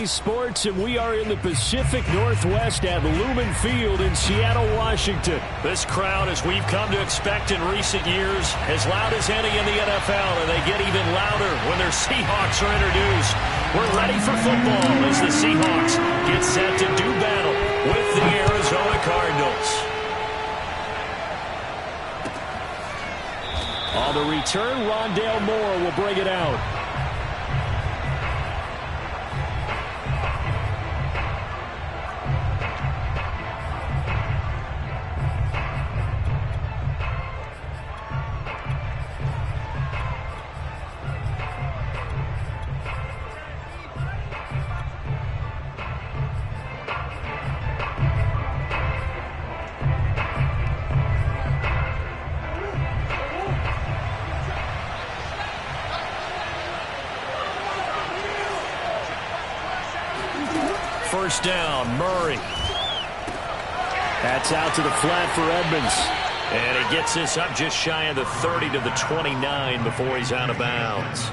Sports, and we are in the Pacific Northwest at Lumen Field in Seattle, Washington. This crowd, as we've come to expect in recent years, as loud as any in the NFL, and they get even louder when their Seahawks are introduced. We're ready for football as the Seahawks get set to do battle with the Arizona Cardinals. On the return, Rondale Moore will bring it out. First down, Murray. That's out to the flat for Edmonds. And he gets this up just shy of the 30 to the 29 before he's out of bounds.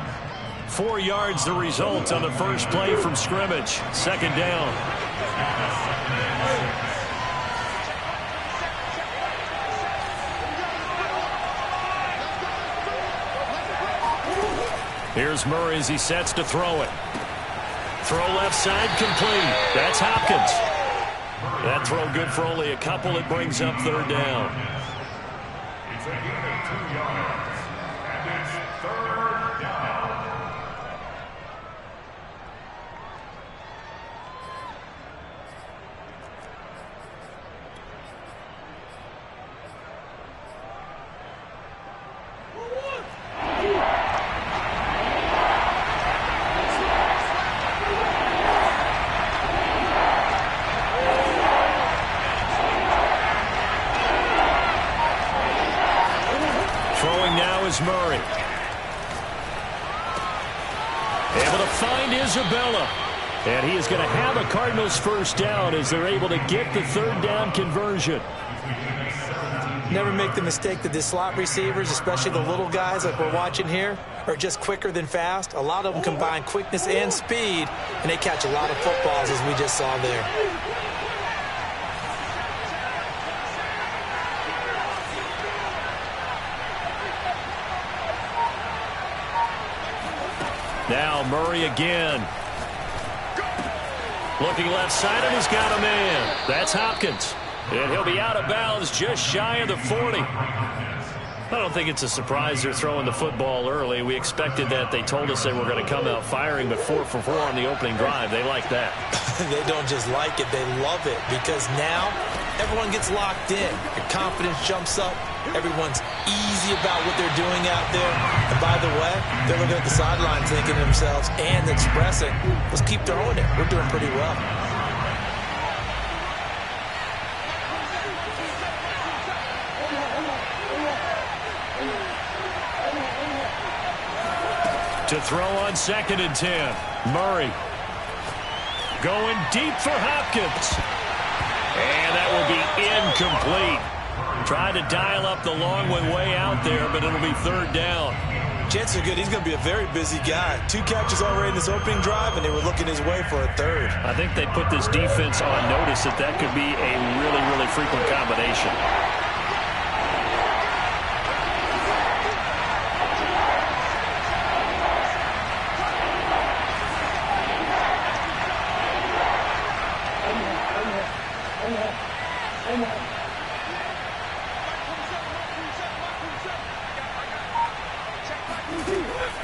4 yards the result on the first play from scrimmage. Second down. Here's Murray as he sets to throw it. Throw left side complete. That's Hopkins. That throw good for only a couple. It brings up third down. It's a gain of 2 yards. And it's third down. Murray. Able to find Isabella. And he is going to have a Cardinals first down as they're able to get the third down conversion. Never make the mistake that the slot receivers, especially the little guys like we're watching here, are just quicker than fast. A lot of them combine quickness and speed, and they catch a lot of footballs as we just saw there. Now Murray again. Looking left side, and he's got a man. That's Hopkins. And he'll be out of bounds just shy of the 40. I don't think it's a surprise they're throwing the football early. We expected that. They told us they were going to come out firing, but 4 for 4 on the opening drive. They like that. They don't just like it, they love it, because now everyone gets locked in. Their confidence jumps up. Everyone's easy about what they're doing out there. And by the way, they're looking at the sideline thinking to themselves and expressing, let's keep throwing it. We're doing pretty well. To throw on 2nd and 10. Murray. Going deep for Hopkins. And that will be incomplete. Trying to dial up the long one way out there, but it'll be third down. Chances are good he's going to be a very busy guy. 2 catches already in this opening drive, and they were looking his way for a third. I think they put this defense on notice that that could be a really, really frequent combination.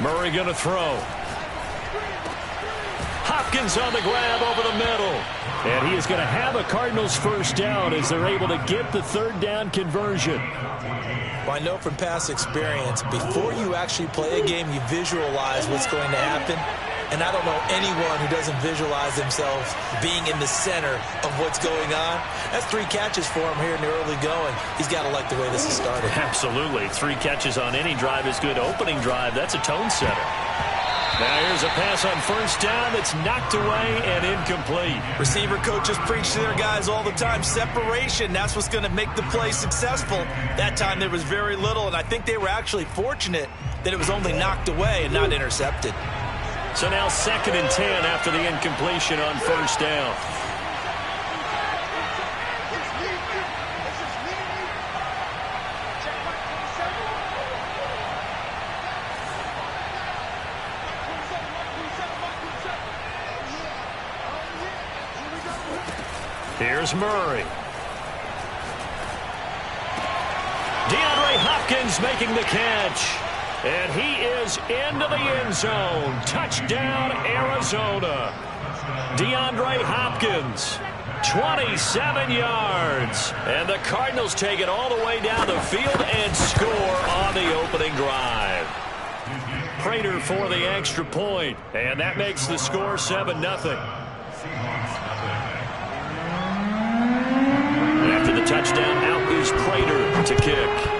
Murray going to throw. Hopkins on the grab over the middle. And he is going to have a Cardinals first down as they're able to get the third down conversion. Well, I know from past experience, before you actually play a game, you visualize what's going to happen. And I don't know anyone who doesn't visualize themselves being in the center of what's going on. That's 3 catches for him here in the early going. He's got to like the way this has started. Absolutely. 3 catches on any drive is good. Opening drive, that's a tone setter. Now here's a pass on first down that's knocked away and incomplete. Receiver coaches preach to their guys all the time. Separation, that's what's going to make the play successful. That time there was very little, and I think they were actually fortunate that it was only knocked away and not intercepted. So now 2nd and 10 after the incompletion on first down. Here's Murray. DeAndre Hopkins making the catch. And he is into the end zone. Touchdown, Arizona. DeAndre Hopkins, 27 yards. And the Cardinals take it all the way down the field and score on the opening drive. Prater for the extra point. And that makes the score 7-0. After the touchdown, out is Prater to kick.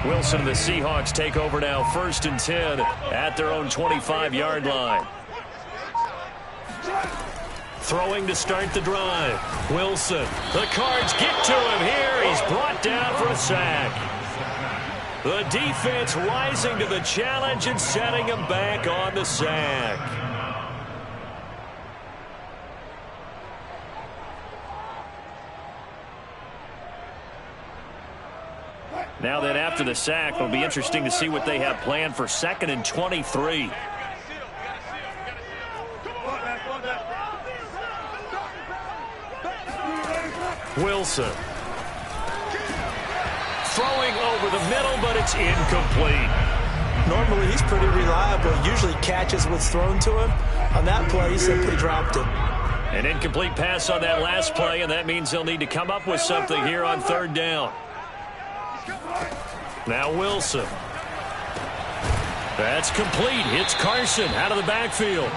Wilson and the Seahawks take over now, 1st and 10 at their own 25-yard line. Throwing to start the drive. Wilson. The Cards get to him here. He's brought down for a sack. The defense rising to the challenge and setting him back on the sack. Now then, after the sack, it'll be interesting to see what they have planned for 2nd and 23. Wilson. Throwing over the middle, but it's incomplete. Normally, he's pretty reliable. Usually catches what's thrown to him. On that play, he simply dropped it. An incomplete pass on that last play, and that means they'll need to come up with something here on 3rd down. Now Wilson. That's complete. Hits Carson out of the backfield.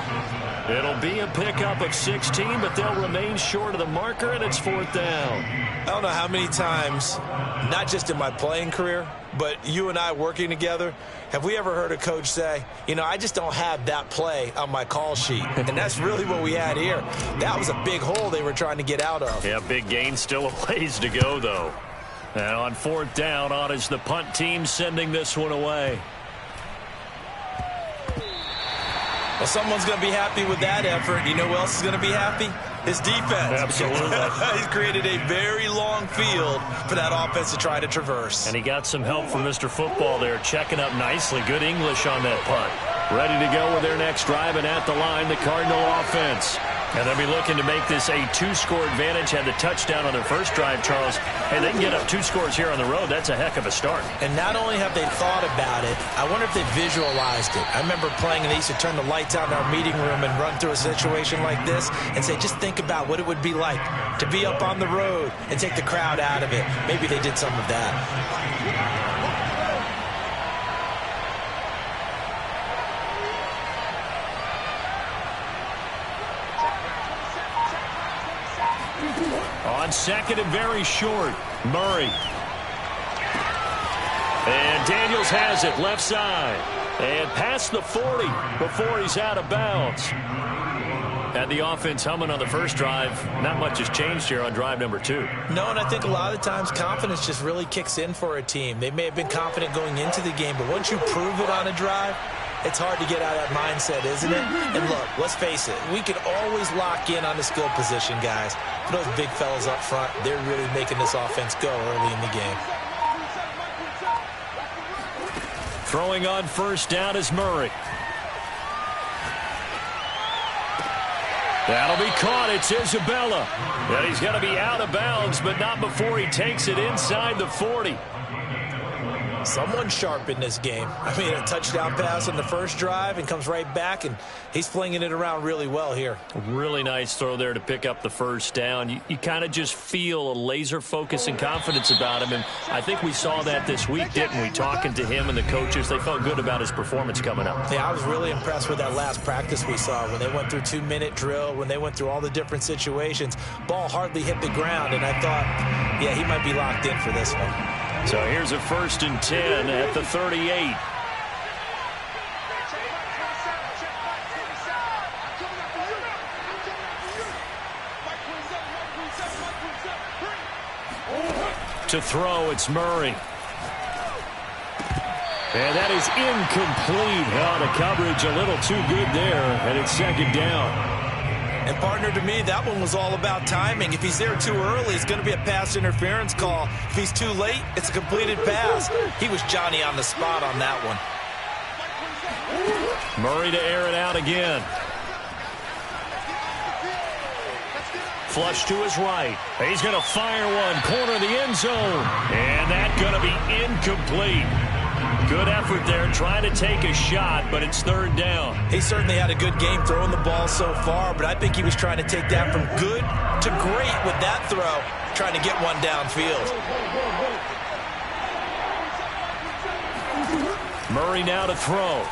It'll be a pickup of 16, but they'll remain short of the marker, and it's 4th down. I don't know how many times, not just in my playing career, but you and I working together, have we ever heard a coach say, you know, I just don't have that play on my call sheet. And that's really what we had here. That was a big hole they were trying to get out of. Yeah, big gain, still a ways to go, though. And on 4th down, on is the punt team sending this one away. Well, someone's going to be happy with that effort. You know who else is going to be happy? His defense. Absolutely. He's created a very long field for that offense to try to traverse. And he got some help from Mr. Football there, checking up nicely. Good English on that punt. Ready to go with their next drive, and at the line, the Cardinal offense. And they'll be looking to make this a 2-score advantage. Had the touchdown on their first drive, Charles. Hey, they can get up 2 scores here on the road. That's a heck of a start. And not only have they thought about it, I wonder if they visualized it. I remember playing, and they used to turn the lights out in our meeting room and run through a situation like this and say, just think about what it would be like to be up on the road and take the crowd out of it. Maybe they did some of that. On 2nd and very short, Murray. And Daniels has it left side. And past the 40 before he's out of bounds. Had the offense humming on the first drive. Not much has changed here on drive number 2. No, and I think a lot of times confidence just really kicks in for a team. They may have been confident going into the game, but once you prove it on a drive, it's hard to get out of that mindset, isn't it? And look, let's face it, we can always lock in on the skill position, guys. For those big fellas up front, they're really making this offense go early in the game. Throwing on 1st down is Murray. That'll be caught. It's Isabella. And he's going to be out of bounds, but not before he takes it inside the 40. Someone's sharp in this game. I mean, a touchdown pass on the first drive and comes right back, and he's flinging it around really well here. Really nice throw there to pick up the first down. You kind of just feel a laser focus and confidence about him, and I think we saw that this week, didn't we? Talking to him and the coaches, they felt good about his performance coming up. Yeah, I was really impressed with that last practice we saw when they went through 2-minute drill, when they went through all the different situations. Ball hardly hit the ground, and I thought, yeah, he might be locked in for this one. So here's a 1st and 10 at the 38. To throw, it's Murray. And that is incomplete. Oh, the coverage a little too good there, and it's 2nd down. And, partner, to me, that one was all about timing. If he's there too early, it's going to be a pass interference call. If he's too late, it's a completed pass. He was Johnny on the spot on that one. Murray to air it out again. Flush to his right. He's going to fire one. Corner of the end zone. And that's going to be incomplete. Good effort there, trying to take a shot, but it's 3rd down. He certainly had a good game throwing the ball so far, but I think he was trying to take that from good to great with that throw, trying to get one downfield. Murray now to throw.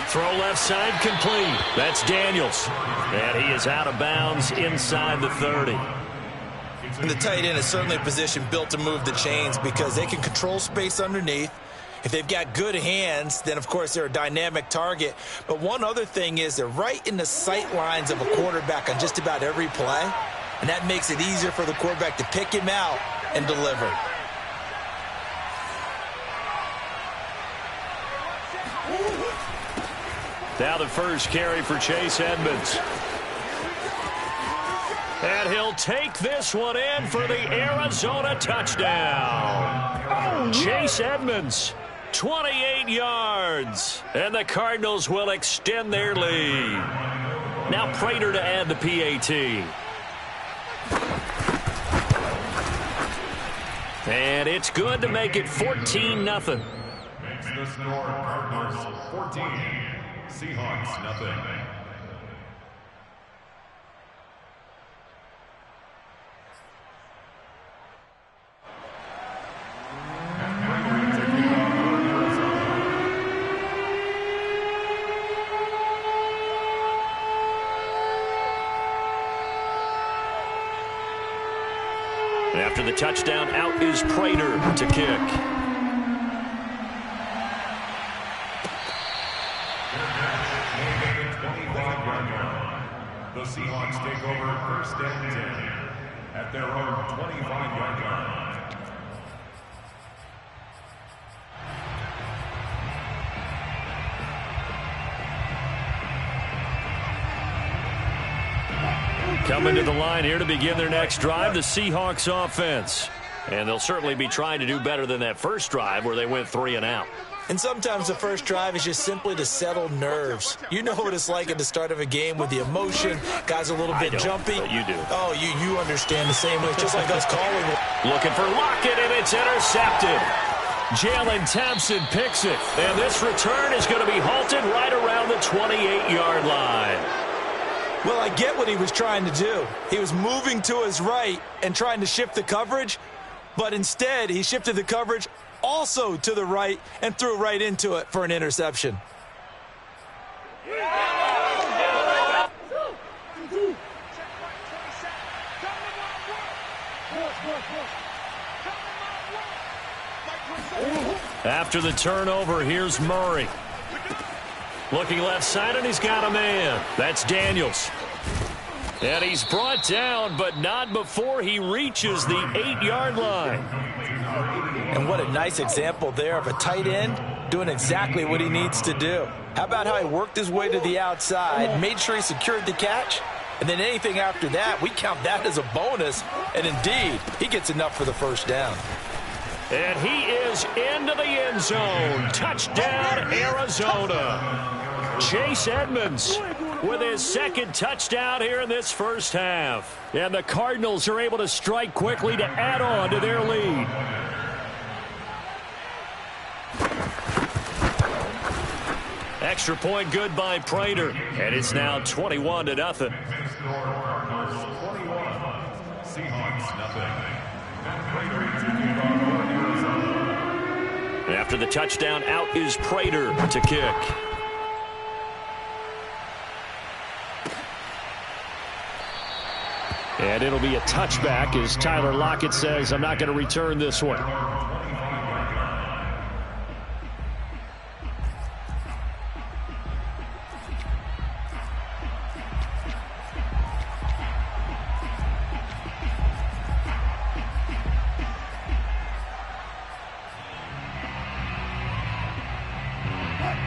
Throw left side complete. That's Daniels. And he is out of bounds inside the 30. And the tight end is certainly a position built to move the chains because they can control space underneath. If they've got good hands, then, of course, they're a dynamic target. But one other thing is they're right in the sight lines of a quarterback on just about every play, and that makes it easier for the quarterback to pick him out and deliver. Now the first carry for Chase Edmonds. And he'll take this one in for the Arizona touchdown. Chase Edmonds, 28 yards. And the Cardinals will extend their lead. Now Prater to add the PAT. And it's good to make it 14-0. Makes the score Cardinals 14, Seahawks nothing. After the touchdown, out is Prater to kick. The Seahawks take over 1st and 10 at their own 25-yard line. Coming to the line here to begin their next drive, the Seahawks offense. And they'll certainly be trying to do better than that first drive where they went 3 and out. And sometimes the first drive is just simply to settle nerves. You know what it's like at the start of a game with the emotion. Guys a little bit jumpy. But you do. Oh, you understand the same way. It's just like us calling. Looking for Lockett, and it's intercepted. Jalen Thompson picks it. And this return is going to be halted right around the 28-yard line. Well, I get what he was trying to do. He was moving to his right and trying to shift the coverage, but instead he shifted the coverage also to the right and threw right into it for an interception. After the turnover, here's Murray. Looking left side, and he's got a man. That's Daniels. And he's brought down, but not before he reaches the 8-yard line. And what a nice example there of a tight end doing exactly what he needs to do. How about how he worked his way to the outside, made sure he secured the catch, and then anything after that, we count that as a bonus. And indeed, he gets enough for the first down. And he is into the end zone. Touchdown, Arizona. Chase Edmonds with his second touchdown here in this first half. And the Cardinals are able to strike quickly to add on to their lead. Extra point good by Prater. And it's now 21-0. After the touchdown, out is Prater to kick. And it'll be a touchback as Tyler Lockett says, I'm not going to return this one.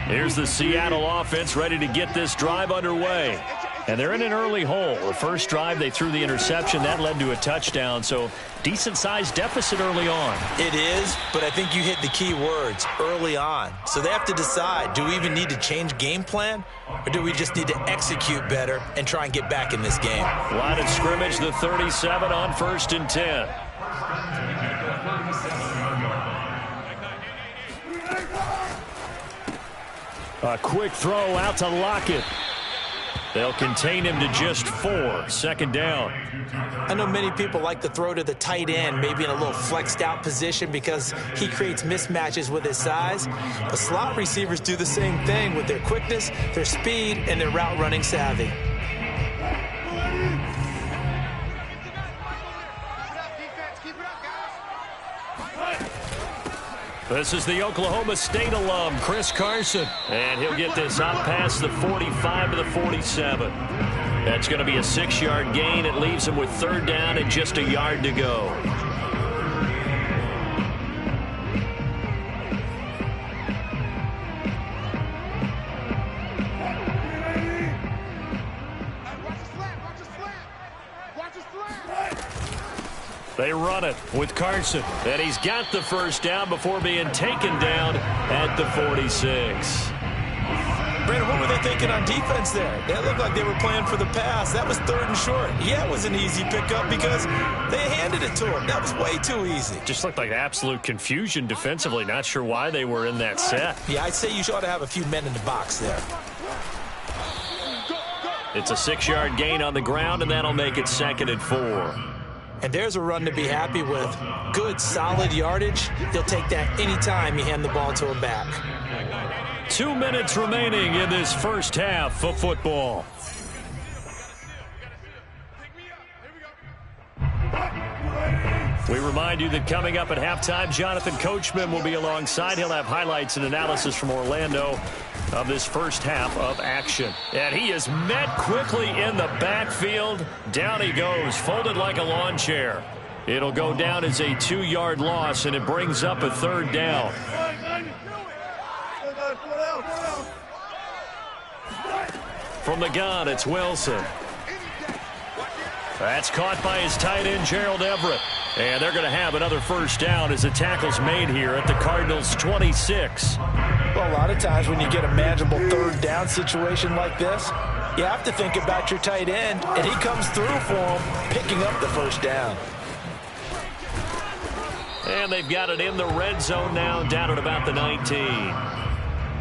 Here's the Seattle offense ready to get this drive underway. And they're in an early hole. The first drive, they threw the interception. That led to a touchdown. So decent-sized deficit early on. It is, but I think you hit the key words, early on. So they have to decide, do we even need to change game plan? Or do we just need to execute better and try and get back in this game? Line of scrimmage, the 37 on 1st and 10. A quick throw out to Lockett. They'll contain him to just 4. 2nd down. I know many people like to throw to the tight end, maybe in a little flexed out position because he creates mismatches with his size. But slot receivers do the same thing with their quickness, their speed, and their route running savvy. This is the Oklahoma State alum, Chris Carson. And he'll get this out past the 45 to the 47. That's going to be a 6-yard gain. It leaves him with 3rd down and just a yard to go. They run it with Carson. And he's got the 1st down before being taken down at the 46. Brandon, what were they thinking on defense there? They looked like they were playing for the pass. That was 3rd and short. Yeah, it was an easy pickup because they handed it to him. That was way too easy. Just looked like absolute confusion defensively. Not sure why they were in that set. Yeah, I'd say you ought to have a few men in the box there. It's a 6-yard gain on the ground, and that'll make it 2nd and 4. And there's a run to be happy with. Good, solid yardage. He'll take that anytime you hand the ball to him back. 2 minutes remaining in this first half of football. We remind you that coming up at halftime, Jonathan Coachman will be alongside. He'll have highlights and analysis from Orlando of this first half of action. And he is met quickly in the backfield. Down he goes, folded like a lawn chair. It'll go down as a 2-yard loss, and it brings up a 3rd down. From the gun, it's Wilson. That's caught by his tight end, Gerald Everett. And they're going to have another 1st down as the tackle's made here at the Cardinals' 26. Well, a lot of times when you get a manageable 3rd down situation like this, you have to think about your tight end, and he comes through for him, picking up the 1st down. And they've got it in the red zone now, down at about the 19.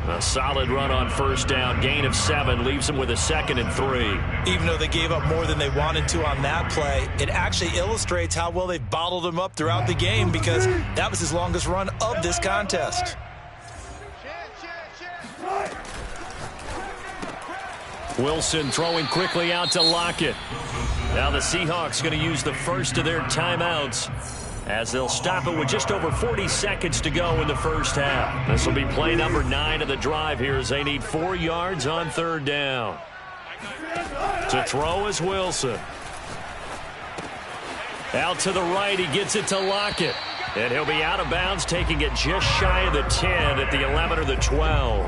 A solid run on 1st down, gain of 7, leaves them with a 2nd and 3. Even though they gave up more than they wanted to on that play, it actually illustrates how well they've bottled him up throughout the game because that was his longest run of this contest. Wilson throwing quickly out to Lockett. Now the Seahawks going to use the first of their timeouts as they'll stop it with just over 40 seconds to go in the first half. This will be play number 9 of the drive here as they need 4 yards on 3rd down. To throw is Wilson. Out to the right, he gets it to Lockett. And he'll be out of bounds, taking it just shy of the 10 at the 11 or the 12.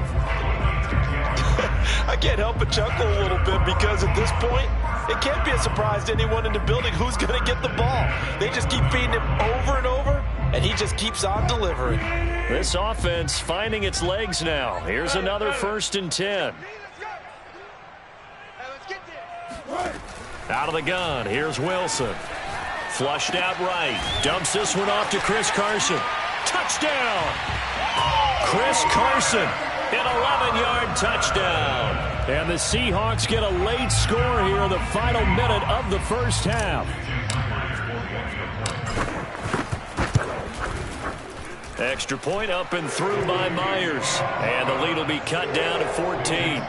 I can't help but chuckle a little bit because at this point, it can't be a surprise to anyone in the building who's going to get the ball. They just keep feeding him over and over, and he just keeps on delivering. This offense finding its legs now. Here's another 1st and 10. Out of the gun, here's Wilson. Flushed out right. Dumps this one off to Chris Carson. Touchdown! Chris Carson An 11-yard touchdown. And the Seahawks get a late score here in the final minute of the first half. Extra point up and through by Myers. And the lead will be cut down to 14.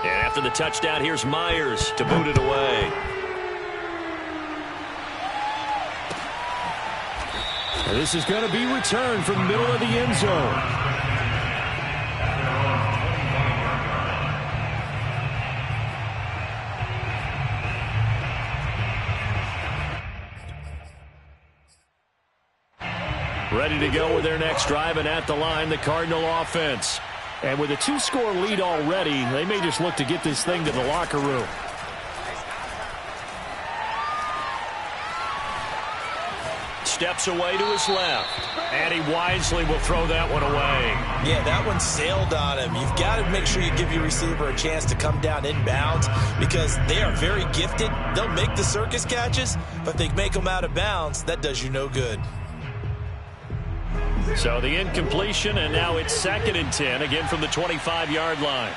After the touchdown, here's Myers to boot it away. And this is going to be returned from the middle of the end zone. Ready to go with their next drive, and at the line, the Cardinal offense. And with a 2-score lead already, they may just look to get this thing to the locker room. Steps away to his left. And he wisely will throw that one away. Yeah, that one sailed on him. You've got to make sure you give your receiver a chance to come down inbounds because they are very gifted. They'll make the circus catches, but if they make them out of bounds, that does you no good. So the incompletion, and now it's 2nd and 10, again from the 25-yard line.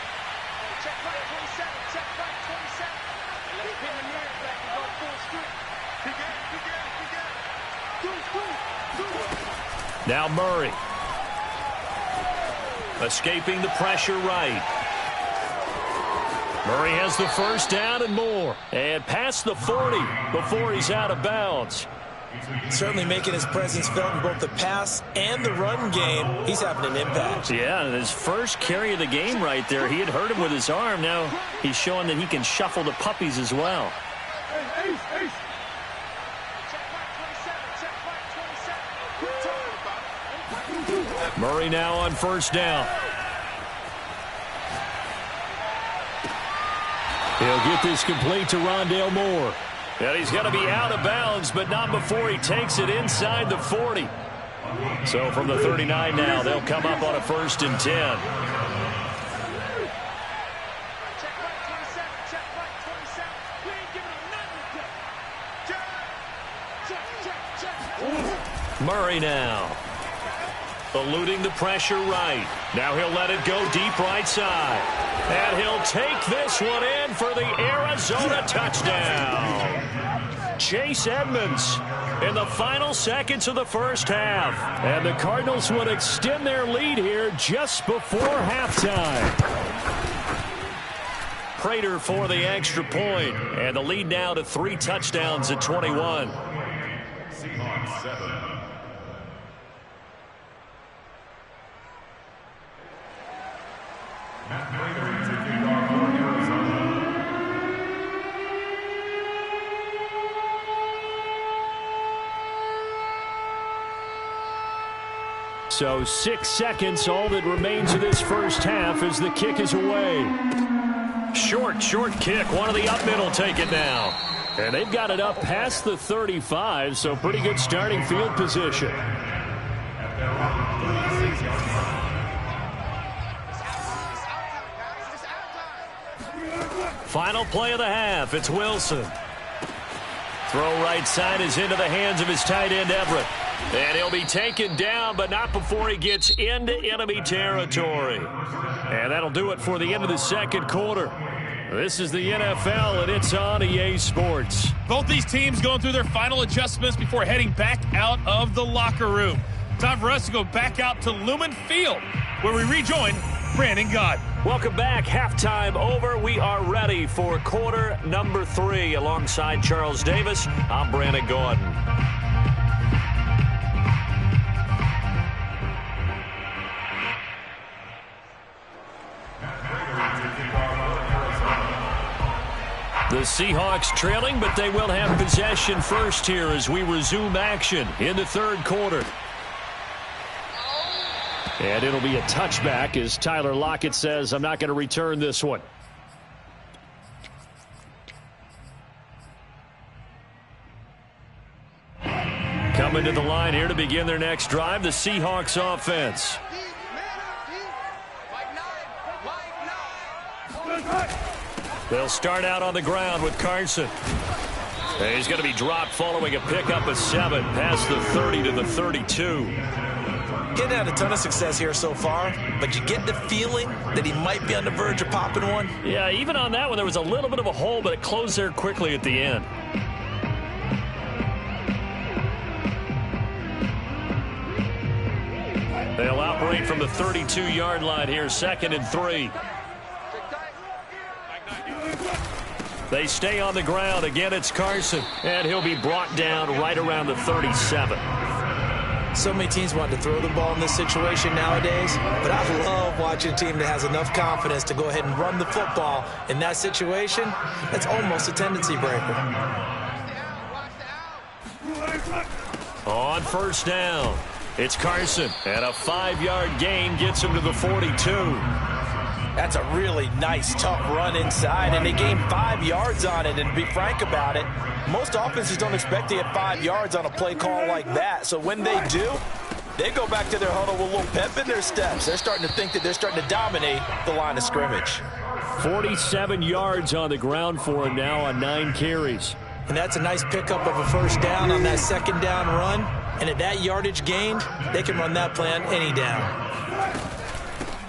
Now Murray. Escaping the pressure right. Murray has the first down and more. And past the 40 before he's out of bounds. Certainly making his presence felt in both the pass and the run game. He's having an impact. Yeah, and his first carry of the game right there, he had hurt him with his arm. Now he's showing that he can shuffle the puppies as well. Murray now on first down. He'll get this complete to Rondale Moore. And he's going to be out of bounds, but not before he takes it inside the 40. So from the 39 now, they'll come up on a 1st and 10. Murray now. Eluding the pressure right. Now he'll let it go deep right side. And he'll take this one in for the Arizona touchdown. Chase Edmonds in the final seconds of the first half. And the Cardinals would extend their lead here just before halftime. Prater for the extra point. And the lead now to 3 touchdowns at 21. Seahawks 7. So 6 seconds, all that remains of this first half as the kick is away. Short kick. One of the up middle take it now. And they've got it up past the 35, so pretty good starting field position. Final play of the half. It's Wilson. Throw right side is into the hands of his tight end, Everett. And he'll be taken down, but not before he gets into enemy territory. And that'll do it for the end of the second quarter. This is the NFL, and it's on EA Sports. Both these teams going through their final adjustments before heading back out of the locker room. Time for us to go back out to Lumen Field, where we rejoin Brandon Gott. Welcome back. Halftime over. We are ready for quarter number 3. Alongside Charles Davis, I'm Brandon Gordon. The Seahawks trailing, but they will have possession first here as we resume action in the third quarter. And it'll be a touchback as Tyler Lockett says, I'm not going to return this one. Headed to the line here to begin their next drive, the Seahawks offense. They'll start out on the ground with Carson. He's going to be dropped following a pickup of 7 past the 30 to the 32. Getting had a ton of success here so far, but you get the feeling that he might be on the verge of popping one. Yeah, even on that one, there was a little bit of a hole, but it closed there quickly at the end. They'll operate from the 32-yard line here, 2nd and 3. They stay on the ground. Again, it's Carson, and he'll be brought down right around the 37. So many teams want to throw the ball in this situation nowadays, but I love watching a team that has enough confidence to go ahead and run the football. In that situation, that's almost a tendency breaker. On first down, it's Carson, and a 5-yard gain gets him to the 42. That's a really nice, tough run inside, and they gained 5 yards on it. And to be frank about it, most offenses don't expect to get 5 yards on a play call like that. So when they do, they go back to their huddle with a little pep in their steps. They're starting to think that they're starting to dominate the line of scrimmage. 47 yards on the ground for him now on 9 carries. And that's a nice pickup of a first down on that 2nd down run. And at that yardage gained, they can run that play on any down.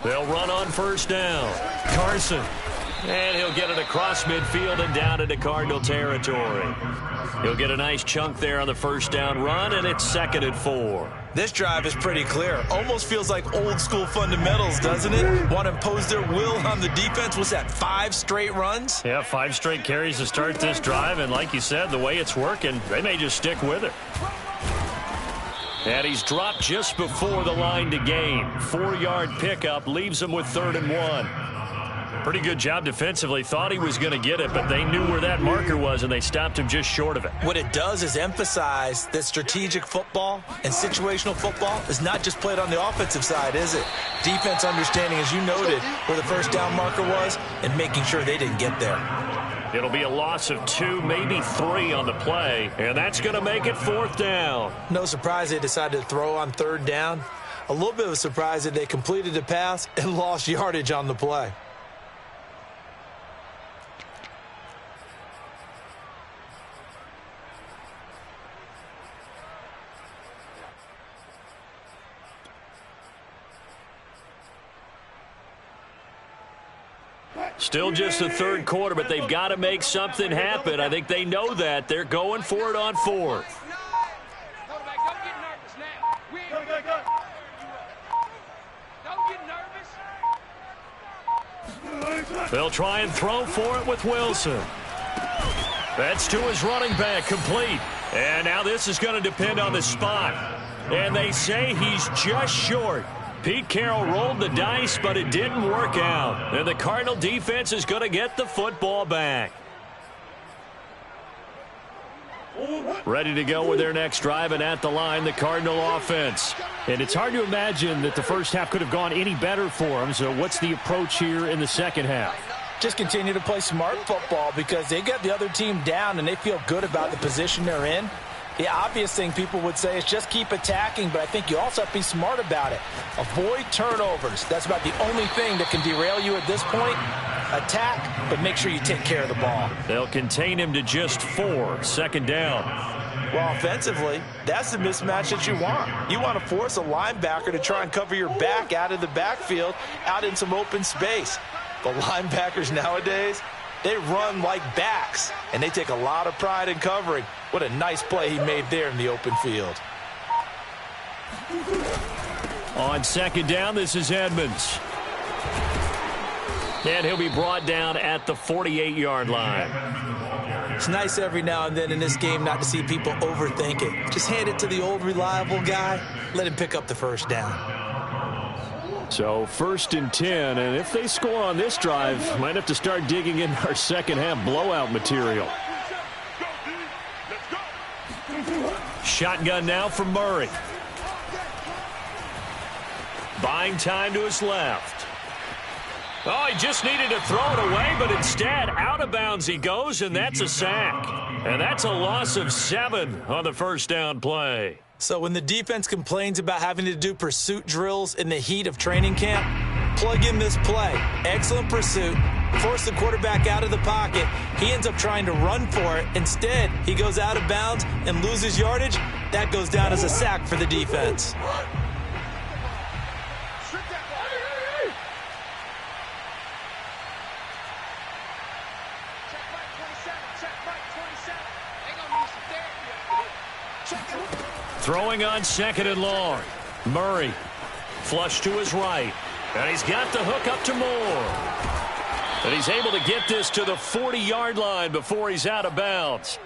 They'll run on first down. Carson. And he'll get it across midfield and down into Cardinal territory. He'll get a nice chunk there on the first down run, and it's 2nd and 4. This drive is pretty clear. Almost feels like old school fundamentals, doesn't it? Want to impose their will on the defense. What's that, 5 straight runs? Yeah, 5 straight carries to start this drive, and like you said, the way it's working, they may just stick with it. And he's dropped just before the line to gain. 4-yard pickup leaves him with 3rd and 1. Pretty good job defensively. Thought he was going to get it, but they knew where that marker was, and they stopped him just short of it. What it does is emphasize that strategic football and situational football is not just played on the offensive side, is it? Defense understanding, as you noted, where the first down marker was and making sure they didn't get there. It'll be a loss of 2, maybe 3 on the play, and that's going to make it 4th down. No surprise they decided to throw on 3rd down. A little bit of a surprise that they completed the pass and lost yardage on the play. Still just the 3rd quarter, but they've got to make something happen. I think they know that. They're going for it on 4th. They'll try and throw for it with Wilson. That's to his running back, complete. And now this is going to depend on the spot. And they say he's just short. Pete Carroll rolled the dice, but it didn't work out. And the Cardinal defense is going to get the football back. Ready to go with their next drive, and at the line, the Cardinal offense. And it's hard to imagine that the first half could have gone any better for them. So what's the approach here in the second half? Just continue to play smart football because they got the other team down and they feel good about the position they're in. The obvious thing people would say is just keep attacking, but I think you also have to be smart about it. Avoid turnovers. That's about the only thing that can derail you at this point. Attack, but make sure you take care of the ball. They'll contain him to just 4, 2nd down. Well, offensively, that's the mismatch that you want. You want to force a linebacker to try and cover your back out of the backfield, out in some open space. The linebackers nowadays, they run like backs, and they take a lot of pride in covering. What a nice play he made there in the open field. On 2nd down, this is Edmonds. And he'll be brought down at the 48-yard line. It's nice every now and then in this game not to see people overthink it. Just hand it to the old reliable guy. Let him pick up the first down. So 1st and 10, and if they score on this drive, might have to start digging in our second half blowout material. Shotgun now for Murray. Buying time to his left. Oh, he just needed to throw it away, but instead, out of bounds he goes, and that's a sack. And that's a loss of 7 on the first down play. So when the defense complains about having to do pursuit drills in the heat of training camp, plug in this play. Excellent pursuit. Force the quarterback out of the pocket. He ends up trying to run for it. Instead, he goes out of bounds and loses yardage. That goes down as a sack for the defense. Throwing on 2nd and long. Murray. Flush to his right. And he's got the hook up to Moore. And he's able to get this to the 40-yard line before he's out of bounds.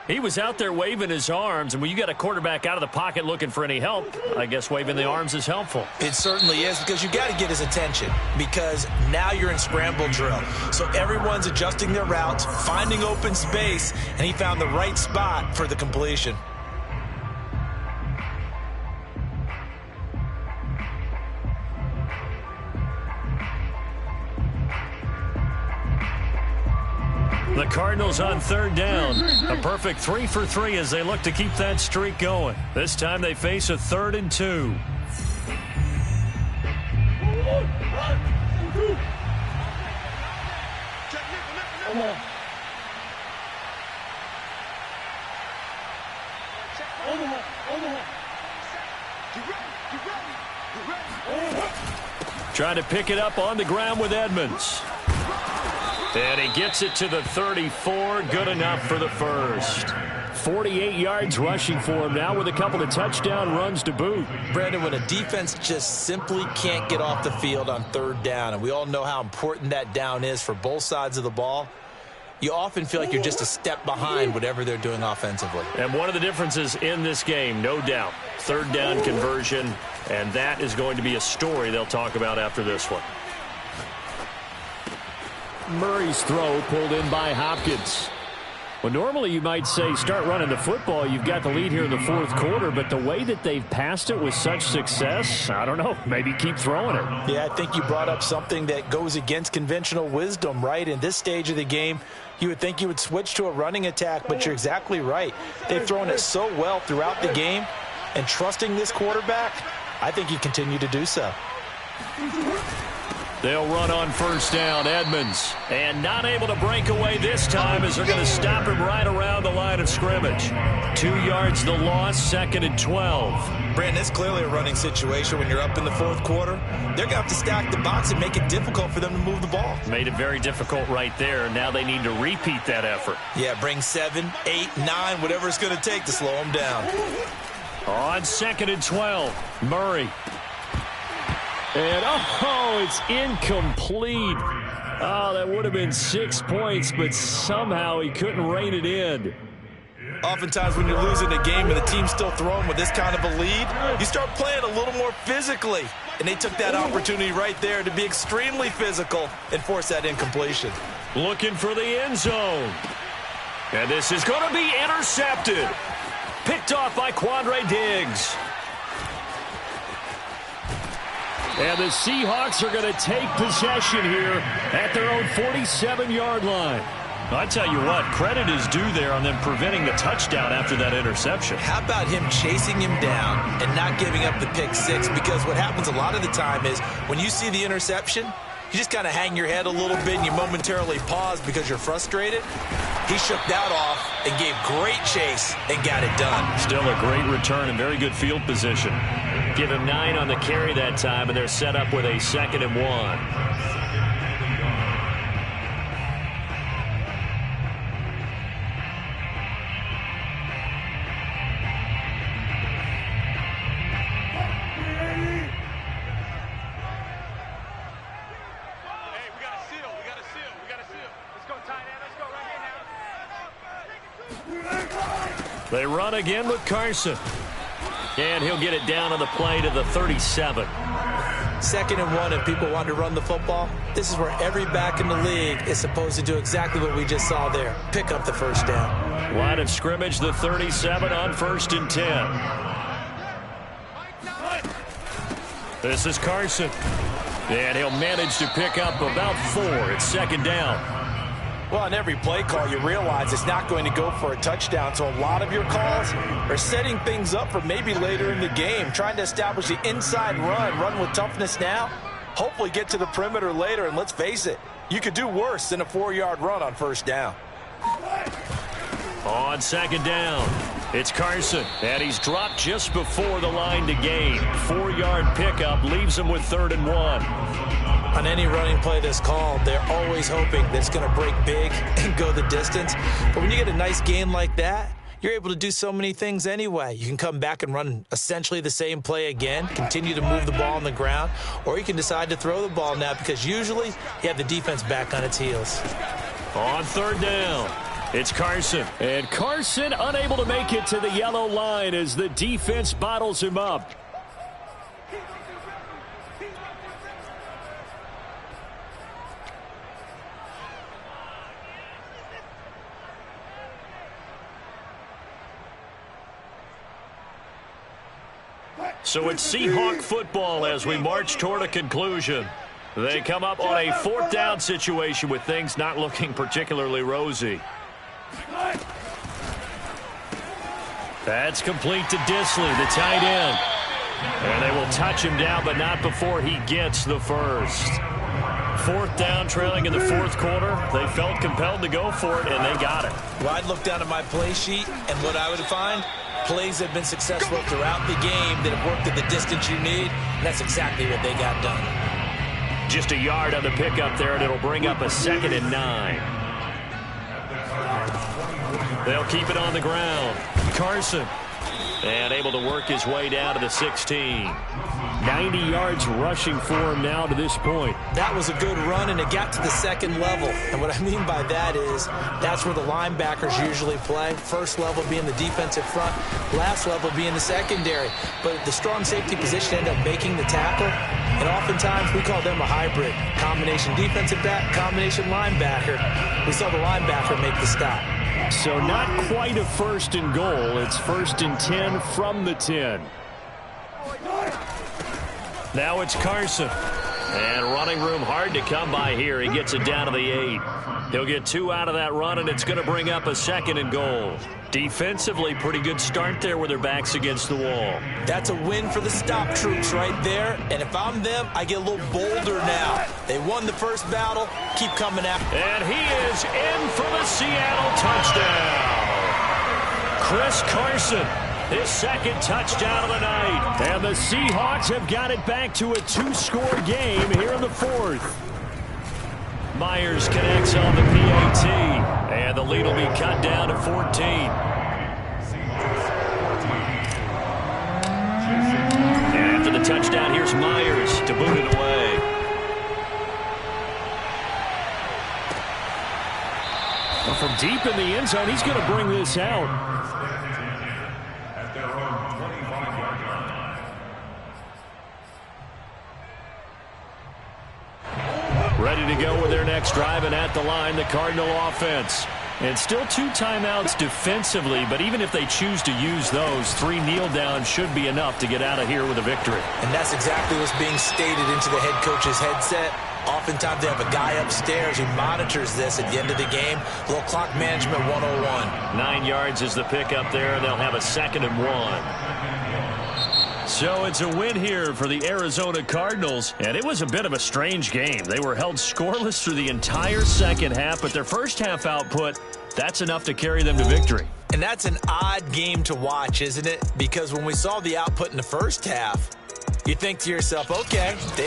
He was out there waving his arms, and when you got a quarterback out of the pocket looking for any help, I guess waving the arms is helpful. It certainly is, because you got to get his attention, because now you're in scramble drill. So everyone's adjusting their routes, finding open space, and he found the right spot for the completion. The Cardinals on 3rd down. A perfect 3 for 3 as they look to keep that streak going. This time they face a 3rd and 2. Trying to pick it up on the ground with Edmonds. And he gets it to the 34. Good enough for the first. 48 yards rushing for him now with a couple of touchdown runs to boot. Brandon, when a defense just simply can't get off the field on 3rd down, and we all know how important that down is for both sides of the ball, you often feel like you're just a step behind whatever they're doing offensively. And one of the differences in this game, no doubt, 3rd down conversion, and that is going to be a story they'll talk about after this one. Murray's throw pulled in by Hopkins. Well, normally you might say start running the football. You've got the lead here in the 4th quarter, but the way that they've passed it with such success, I don't know, maybe keep throwing it. Yeah, I think you brought up something that goes against conventional wisdom, right? In this stage of the game, you would think you would switch to a running attack, but you're exactly right. They've thrown it so well throughout the game, and trusting this quarterback, I think you continue to do so. They'll run on 1st down. Edmonds. And not able to break away this time as they're going to stop him right around the line of scrimmage. 2 yards the loss, 2nd and 12. Brandon, it's clearly a running situation when you're up in the 4th quarter. They're going to have to stack the box and make it difficult for them to move the ball. Made it very difficult right there. Now they need to repeat that effort. Yeah, bring 7, 8, 9, whatever it's going to take to slow them down. On 2nd and 12, Murray. And, oh, it's incomplete. Oh, that would have been 6 points, but somehow he couldn't rein it in. Oftentimes when you're losing a game and the team's still throwing with this kind of a lead, you start playing a little more physically. And they took that opportunity right there to be extremely physical and force that incompletion. Looking for the end zone. And this is going to be intercepted. Picked off by Quandre Diggs. And the Seahawks are going to take possession here at their own 47-yard line. I tell you what, credit is due there on them preventing the touchdown after that interception. How about him chasing him down and not giving up the pick six? Because what happens a lot of the time is when you see the interception, you just kind of hang your head a little bit and you momentarily pause because you're frustrated. He shook that off and gave great chase and got it done. Still a great return and very good field position. Give him 9 on the carry that time, and they're set up with a 2nd and 1. They run again with Carson. And he'll get it down on the play to the 37. 2nd and 1, if people want to run the football, this is where every back in the league is supposed to do exactly what we just saw there. Pick up the first down. Line of scrimmage, the 37 on 1st and 10. This is Carson. And he'll manage to pick up about 4. It's 2nd down. Well, on every play call, you realize it's not going to go for a touchdown, so a lot of your calls are setting things up for maybe later in the game, trying to establish the inside run with toughness now, hopefully get to the perimeter later, and let's face it, you could do worse than a 4-yard run on first down. On second down, it's Carson, and he's dropped just before the line to gain. 4-yard pickup leaves him with 3rd and 1. On any running play that's called, they're always hoping that it's going to break big and go the distance. But when you get a nice gain like that, you're able to do so many things anyway. You can come back and run essentially the same play again, continue to move the ball on the ground, or you can decide to throw the ball now because usually you have the defense back on its heels. On 3rd down, it's Carson. And Carson unable to make it to the yellow line as the defense bottles him up. So it's Seahawk football as we march toward a conclusion. They come up on a 4th down situation with things not looking particularly rosy. That's complete to Disley, the tight end. And they will touch him down, but not before he gets the first. 4th down, trailing in the 4th quarter. They felt compelled to go for it, and they got it. Well, I'd look down at my play sheet, and what I would find, plays have been successful throughout the game that have worked at the distance you need, and that's exactly what they got done. Just a yard on the pickup there, and it'll bring up a 2nd and 9. They'll keep it on the ground. Carson, and able to work his way down to the 16. 90 yards rushing for him now to this point. That was a good run, and it got to the 2nd level. And what I mean by that is that's where the linebackers usually play. First level being the defensive front, last level being the secondary. But the strong safety position ended up making the tackle, and oftentimes we call them a hybrid. Combination defensive back, combination linebacker. We saw the linebacker make the stop. So not quite a 1st and goal. It's 1st and 10 from the 10. Now it's Carson. And running room hard to come by here. He gets it down to the 8. He'll get 2 out of that run, and it's going to bring up a 2nd and goal. Defensively, pretty good start there with their backs against the wall. That's a win for the stop troops right there. And if I'm them, I get a little bolder now. They won the first battle. Keep coming after. And he is in for the Seattle touchdown. Chris Carson, his 2nd touchdown of the night. And the Seahawks have got it back to a 2-score game here in the 4th. Myers connects on the PAT, and the lead will be cut down to 14. And after the touchdown, here's Myers to boot it away. Well, from deep in the end zone, he's going to bring this out. Ready to go with their next drive, and at the line, the Cardinal offense. And still 2 timeouts defensively, but even if they choose to use those, 3 kneel downs should be enough to get out of here with a victory. And that's exactly what's being stated into the head coach's headset. Oftentimes they have a guy upstairs who monitors this at the end of the game. A little clock management 101. 9 yards is the pickup there, and they'll have a 2nd and 1. So it's a win here for the Arizona Cardinals, and it was a bit of a strange game. They were held scoreless through the entire second half, but their first half output, that's enough to carry them to victory. And that's an odd game to watch, isn't it? Because when we saw the output in the first half, you think to yourself, okay, they